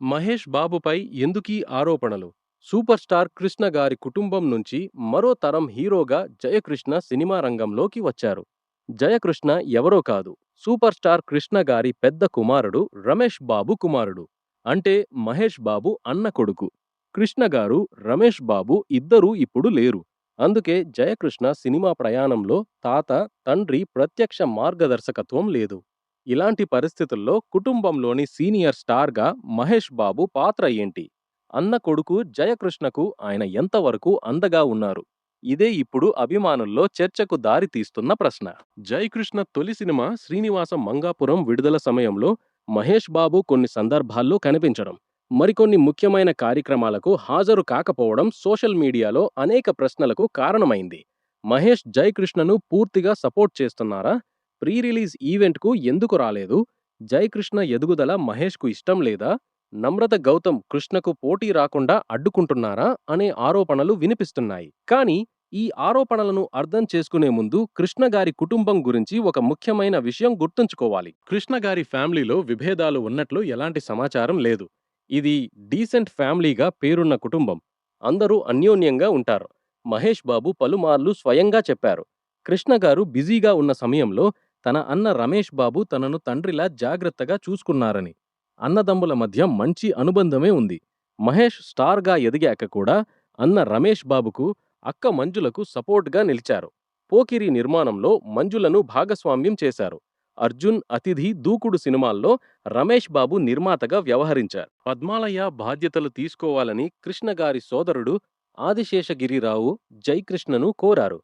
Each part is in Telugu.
మహేష్ బాబుపై ఎందుకీ ఆరోపణలు? సూపర్ స్టార్ కృష్ణ గారి కుటుంబం నుంచి మరో తరం హీరోగా జయకృష్ణ సినిమా రంగంలోకి వచ్చారు. జయకృష్ణ ఎవరో కాదు, సూపర్ స్టార్ కృష్ణ గారి పెద్ద కుమారుడు రమేష్ బాబు కుమారుడు. అంటే మహేష్ బాబు అన్న కొడుకు. కృష్ణ గారు, రమేష్ బాబు ఇద్దరూ ఇప్పుడు లేరు. అందుకే జయకృష్ణ సినిమా ప్రయాణంలో తాత, తండ్రి ప్రత్యక్ష మార్గదర్శకత్వం లేదు. ఇలాంటి పరిస్థితుల్లో కుటుంబంలోని సీనియర్ స్టార్గా మహేష్ బాబు పాత్ర ఏంటి? అన్న కొడుకు జయకృష్ణకు ఆయన ఎంతవరకు అందగా ఉన్నారు? ఇదే ఇప్పుడు అభిమానుల్లో చర్చకు దారి తీస్తున్న ప్రశ్న. జయకృష్ణ తొలి సినిమా శ్రీనివాస మంగాపురం విడుదల సమయంలో మహేష్ బాబు కొన్ని సందర్భాల్లో కనిపించడం, మరికొన్ని ముఖ్యమైన కార్యక్రమాలకు హాజరు కాకపోవడం సోషల్ మీడియాలో అనేక ప్రశ్నలకు కారణమైంది. మహేష్ జయకృష్ణను పూర్తిగా సపోర్ట్ చేస్తున్నారా? ప్రీ రిలీజ్ ఈవెంట్కు ఎందుకు రాలేదు? జయకృష్ణ ఎదుగుదల మహేష్కు ఇష్టం లేదా? నమ్రత గౌతమ్ కృష్ణకు పోటీ రాకుండా అడ్డుకుంటున్నారా అనే ఆరోపణలు వినిపిస్తున్నాయి. కానీ ఈ ఆరోపణలను అర్థం చేసుకునే ముందు కృష్ణ గారి కుటుంబం గురించి ఒక ముఖ్యమైన విషయం గుర్తుంచుకోవాలి. కృష్ణ గారి ఫ్యామిలీలో విభేదాలు ఉన్నట్లు ఎలాంటి సమాచారం లేదు. ఇది డీసెంట్ ఫ్యామిలీగా పేరున్న కుటుంబం. అందరూ అన్యోన్యంగా ఉంటారు. మహేష్ బాబు పలుమార్లు స్వయంగా చెప్పారు, కృష్ణ గారు బిజీగా ఉన్న సమయంలో తన అన్న రమేష్ బాబు తనను తండ్రిలా జాగ్రత్తగా చూసుకున్నారని. అన్నదమ్ముల మధ్య మంచి అనుబంధమే ఉంది. మహేష్ స్టార్గా ఎదిగాక కూడా అన్న రమేష్ బాబుకు, అక్క మంజులకు సపోర్ట్గా నిలిచారు. పోకిరి నిర్మాణంలో మంజులను భాగస్వామ్యం చేశారు. అర్జున్, అతిథి, దూకుడు సినిమాల్లో రమేష్ బాబు నిర్మాతగా వ్యవహరించారు. పద్మాలయ బాధ్యతలు తీసుకోవాలని కృష్ణగారి సోదరుడు ఆదిశేషగిరిరావు జయకృష్ణను కోరారు.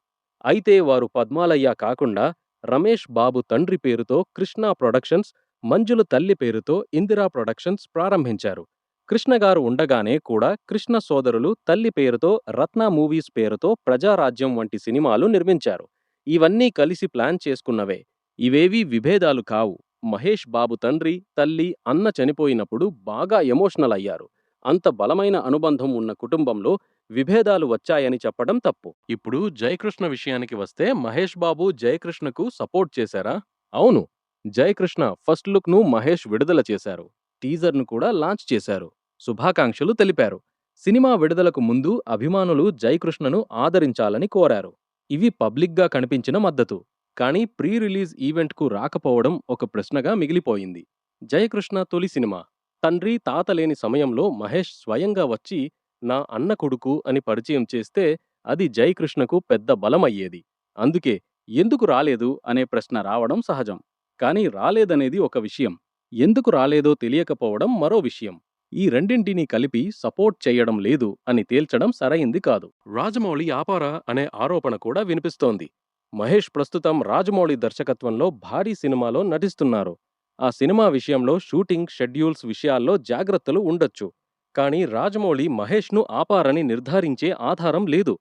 అయితే వారు పద్మాలయ కాకుండా రమేష్ బాబు తండ్రి పేరుతో కృష్ణ ప్రొడక్షన్స్, మంజుల తల్లి పేరుతో ఇందిరా ప్రొడక్షన్స్ ప్రారంభించారు. కృష్ణగారు ఉండగానే కూడా కృష్ణ సోదరులు తల్లి పేరుతో రత్న మూవీస్ పేరుతో ప్రజారాజ్యం వంటి సినిమాలు నిర్మించారు. ఇవన్నీ కలిసి ప్లాన్ చేసుకున్నవే. ఇవేవీ విభేదాలు కావు. మహేష్ బాబు తండ్రి, తల్లి, అన్న చనిపోయినప్పుడు బాగా ఎమోషనల్ అయ్యారు. అంత బలమైన అనుబంధం ఉన్న కుటుంబంలో విభేదాలు వచ్చాయని చెప్పడం తప్పు. ఇప్పుడు జయకృష్ణ విషయానికి వస్తే మహేష్ బాబు జయకృష్ణకు సపోర్ట్ చేశారా? అవును. జయకృష్ణ ఫస్ట్ లుక్ ను మహేష్ విడుదల చేశారు. టీజర్ను కూడా లాంచ్ చేశారు. శుభాకాంక్షలు తెలిపారు. సినిమా విడుదలకు ముందు అభిమానులు జయకృష్ణను ఆదరించాలని కోరారు. ఇవి పబ్లిక్గా కనిపించిన మద్దతు. కానీ ప్రీ రిలీజ్ ఈవెంట్కు రాకపోవడం ఒక ప్రశ్నగా మిగిలిపోయింది. జయకృష్ణ తొలి సినిమా. తండ్రి, తాత లేని సమయంలో మహేష్ స్వయంగా వచ్చి నా అన్న కొడుకు అని పరిచయం చేస్తే అది జయకృష్ణకు పెద్ద బలమయ్యేది. అందుకే ఎందుకు రాలేదు అనే ప్రశ్న రావడం సహజం. కానీ రాలేదనేది ఒక విషయం, ఎందుకు రాలేదో తెలియకపోవడం మరో విషయం. ఈ రెండింటినీ కలిపి సపోర్ట్ చేయడం లేదు అని తేల్చడం సరైంది కాదు. రాజమౌళి ఆపారా అనే ఆరోపణ కూడా వినిపిస్తోంది. మహేష్ ప్రస్తుతం రాజమౌళి దర్శకత్వంలో భారీ సినిమాలో నటిస్తున్నారు. ఆ సినిమా విషయంలో షూటింగ్ షెడ్యూల్స్ విషయాల్లో జాగ్రత్తలు ఉండొచ్చు. కానీ రాజమౌళి మహేష్ను ఆపారని నిర్ధారించే ఆధారం లేదు.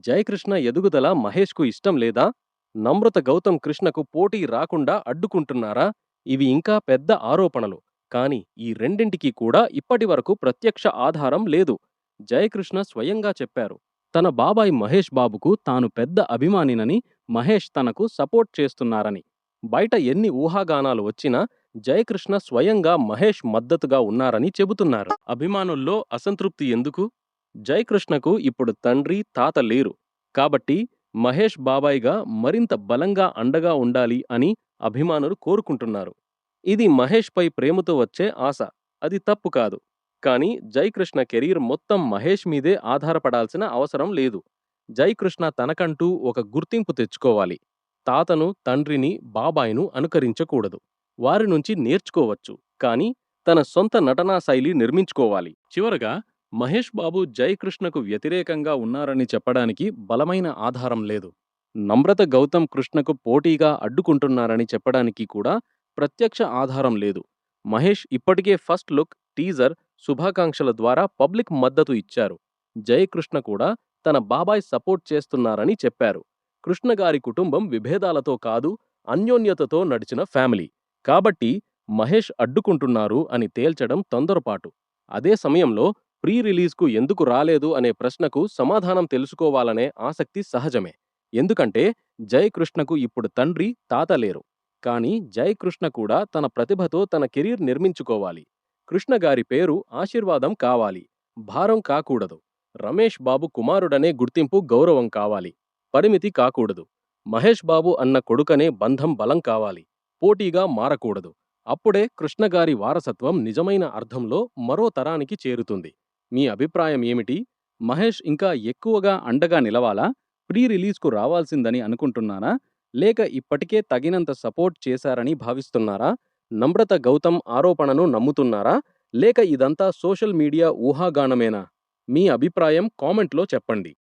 జయకృష్ణ ఎదుగుదల మహేష్కు ఇష్టం లేదా? నమ్రత గౌతమ్ కృష్ణకు పోటీ రాకుండా అడ్డుకుంటున్నారా? ఇవి ఇంకా పెద్ద ఆరోపణలు. కాని ఈ రెండింటికి కూడా ఇప్పటివరకు ప్రత్యక్ష ఆధారం లేదు. జయకృష్ణ స్వయంగా చెప్పారు, తన బాబాయ్ మహేష్ బాబుకు తాను పెద్ద అభిమానినని, మహేష్ తనకు సపోర్ట్ చేస్తున్నారని. బయట ఎన్ని ఊహాగానాలు వచ్చినా జయకృష్ణ స్వయంగా మహేష్ మద్దతుగా ఉన్నారని చెబుతున్నారు. అభిమానుల్లో అసంతృప్తి ఎందుకు? జయకృష్ణకు ఇప్పుడు తండ్రి, తాత లేరు. కాబట్టి మహేష్ బాబాయ్గా మరింత బలంగా అండగా ఉండాలి అని అభిమానులు కోరుకుంటున్నారు. ఇది మహేష్ పై ప్రేమతో వచ్చే ఆశ. అది తప్పు కాదు. కానీ జయకృష్ణ కెరీర్ మొత్తం మహేష్ మీదే ఆధారపడాల్సిన అవసరం లేదు. జయకృష్ణ తనకంటూ ఒక గుర్తింపు తెచ్చుకోవాలి. తాతను, తండ్రిని, బాబాయ్ను అనుకరించకూడదు. వారి నుంచి నేర్చుకోవచ్చు. కానీ తన సొంత నటనా శైలి నిర్మించుకోవాలి. చివరగా, మహేష్ బాబు జయకృష్ణకు వ్యతిరేకంగా ఉన్నారని చెప్పడానికి బలమైన ఆధారం లేదు. నమ్రత గౌతమ్ కృష్ణకు పోటీగా అడ్డుకుంటున్నారని చెప్పడానికి కూడా ప్రత్యక్ష ఆధారం లేదు. మహేష్ ఇప్పటికే ఫస్ట్ లుక్, టీజర్, శుభాకాంక్షల ద్వారా పబ్లిక్ మద్దతు ఇచ్చారు. జయకృష్ణ కూడా తన బాబాయ్ సపోర్ట్ చేస్తున్నారని చెప్పారు. కృష్ణగారి కుటుంబం విభేదాలతో కాదు, అన్యోన్యతతో నడిచిన ఫ్యామిలీ. కాబట్టి మహేష్ అడ్డుకుంటున్నారు అని తేల్చడం తొందరపాటు. అదే సమయంలో ప్రీ రిలీజ్కు ఎందుకు రాలేదు అనే ప్రశ్నకు సమాధానం తెలుసుకోవాలనే ఆసక్తి సహజమే. ఎందుకంటే జయకృష్ణకు ఇప్పుడు తండ్రి, తాత లేరు. కానీ జయకృష్ణ కూడా తన ప్రతిభతో తన కెరీర్ నిర్మించుకోవాలి. కృష్ణ గారి పేరు ఆశీర్వాదం కావాలి, భారం కాకూడదు. రమేష్ బాబు కుమారుడనే గుర్తింపు గౌరవం కావాలి, పరిమితి కాకూడదు. మహేష్ బాబు అన్న కొడుకనే బంధం బలం కావాలి, పోటీగా మారకూడదు. అప్పుడే కృష్ణ గారి వారసత్వం నిజమైన అర్థంలో మరో తరానికి చేరుతుంది. మీ అభిప్రాయం ఏమిటి? మహేష్ ఇంకా ఎక్కువగా అండగా నిలవాలా, ప్రీ రిలీజ్కు రావాల్సిందని అనుకుంటున్నారా, లేక ఇప్పటికే తగినంత సపోర్ట్ చేశారని భావిస్తున్నారా? నమ్రత గౌతమ్ ఆరోపణను నమ్ముతున్నారా, లేక ఇదంతా సోషల్ మీడియా ఊహాగానమేనా? మీ అభిప్రాయం కామెంట్లో చెప్పండి.